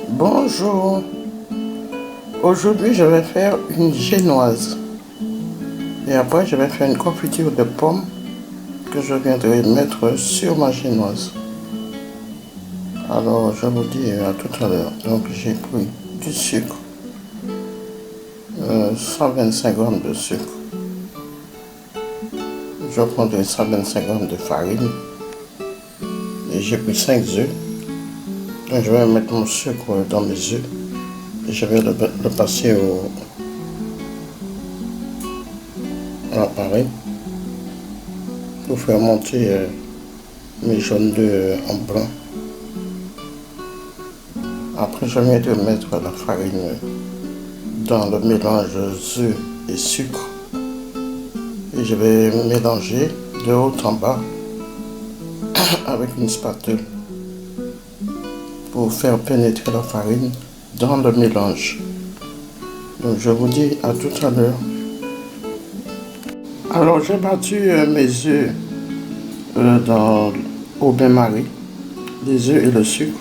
Bonjour, aujourd'hui je vais faire une génoise et après je vais faire une confiture de pommes que je viendrai mettre sur ma génoise. Alors je vous dis à tout à l'heure. Donc j'ai pris du sucre, 125 g de sucre. Je prendrai 125 g de farine et j'ai pris 5 œufs. Donc je vais mettre mon sucre dans mes œufs et je vais le passer à l'appareil pour faire monter mes jaunes d'œufs en blanc. Après je viens de mettre la farine dans le mélange œufs et sucre et je vais mélanger de haut en bas avec une spatule pour faire pénétrer la farine dans le mélange. Donc je vous dis à tout à l'heure. Alors j'ai battu mes œufs au bain-marie, les œufs et le sucre.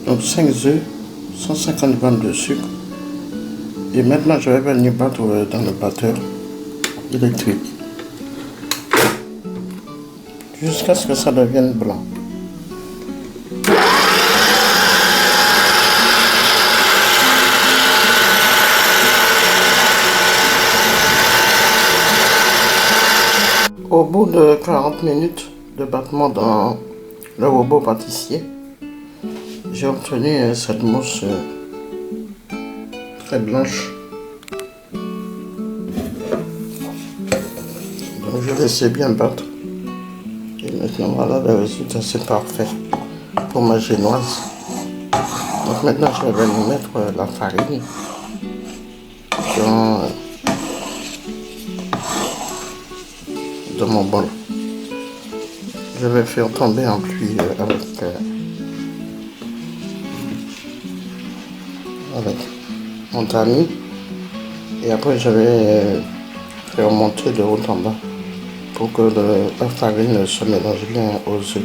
Donc 5 œufs, 150 g de sucre. Et maintenant je vais venir battre dans le batteur électrique jusqu'à ce que ça devienne blanc. Au bout de 40 minutes de battement dans le robot pâtissier, j'ai obtenu cette mousse très blanche. Donc je laissais bien battre. Et maintenant voilà, le résultat, c'est parfait pour ma génoise. Donc maintenant je vais venir mettre la farine dans mon bol. Je vais faire tomber en pluie avec mon tamis et après je vais faire monter de haut en bas pour que la farine se mélange bien aux œufs.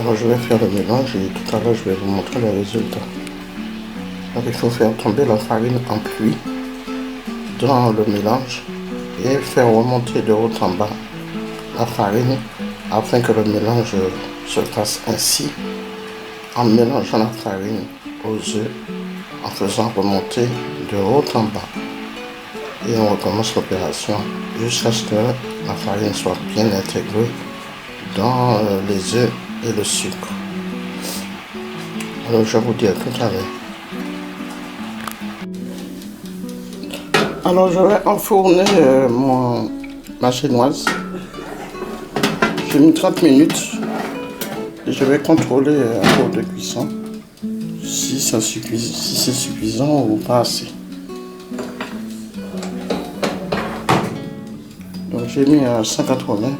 Alors je vais faire le mélange et tout à l'heure je vais vous montrer le résultat. Donc il faut faire tomber la farine en pluie dans le mélange et faire remonter de haut en bas la farine afin que le mélange se fasse ainsi, en mélangeant la farine aux œufs, en faisant remonter de haut en bas. Et on recommence l'opération jusqu'à ce que la farine soit bien intégrée dans les œufs et le sucre. Alors je vous dis à tout à l'heure. Alors je vais enfourner ma génoise. J'ai mis 30 minutes et je vais contrôler à cours de cuisson si c'est suffisant ou pas assez. Donc j'ai mis à 180,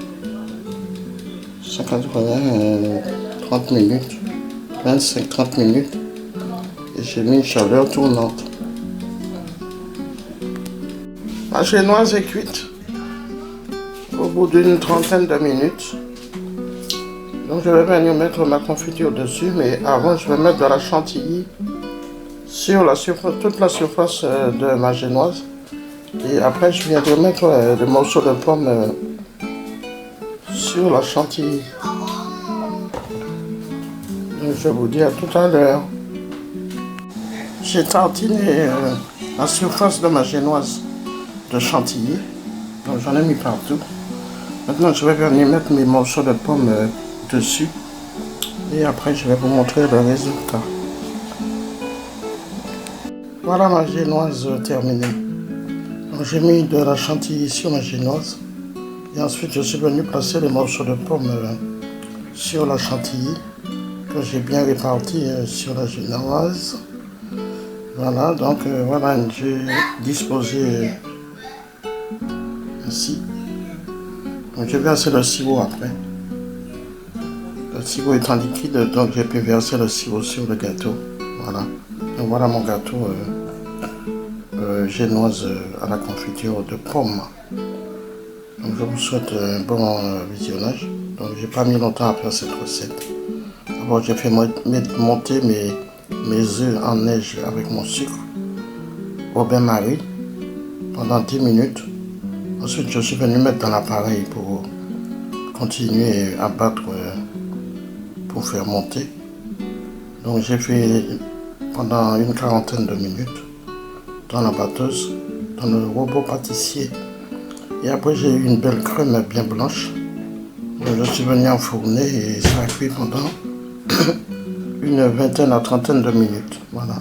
30 minutes, 25-30 minutes et j'ai mis une chaleur tournante. Ma génoise est cuite au bout d'une trentaine de minutes. Donc je vais venir mettre ma confiture dessus, mais avant je vais mettre de la chantilly sur toute la surface de ma génoise. Et après je viendrai mettre des morceaux de pommes sur la chantilly. Donc je vous dis à tout à l'heure. J'ai tartiné la surface de ma génoise de chantilly, donc j'en ai mis partout. Maintenant je vais venir mettre mes morceaux de pommes dessus et après je vais vous montrer le résultat. Voilà ma génoise terminée. J'ai mis de la chantilly sur ma génoise et ensuite je suis venu placer les morceaux de pommes sur la chantilly que j'ai bien réparti sur la génoise. Voilà, donc voilà, j'ai disposé ainsi. Donc j'ai versé le sirop après. Le sirop étant liquide, donc j'ai pu verser le sirop sur le gâteau. Voilà. Donc voilà mon gâteau génoise à la confiture de pommes. Donc je vous souhaite un bon visionnage. Donc j'ai pas mis longtemps à faire cette recette. D'abord, j'ai fait monter mes œufs en neige avec mon sucre au bain-marie pendant 10 minutes. Ensuite, je suis venu mettre dans l'appareil pour continuer à battre pour faire monter. Donc j'ai fait pendant une quarantaine de minutes dans la batteuse, dans le robot pâtissier. Et après j'ai eu une belle crème bien blanche. Donc je suis venu enfourner et ça a cuit pendant une vingtaine à trentaine de minutes. Voilà.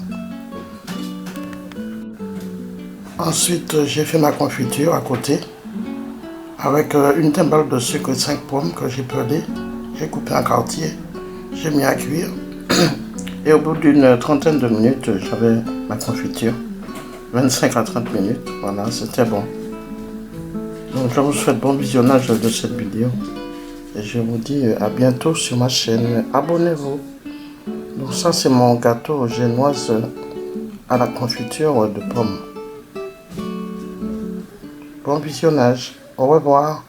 Ensuite j'ai fait ma confiture à côté avec une timbale de sucre et 5 pommes que j'ai pelées. J'ai coupé en quartier, j'ai mis à cuire. Et au bout d'une trentaine de minutes, j'avais ma confiture. 25 à 30 minutes, voilà, c'était bon. Donc je vous souhaite bon visionnage de cette vidéo. Et je vous dis à bientôt sur ma chaîne. Abonnez-vous. Donc ça c'est mon gâteau génoise à la confiture de pommes. Bon visionnage. Au revoir.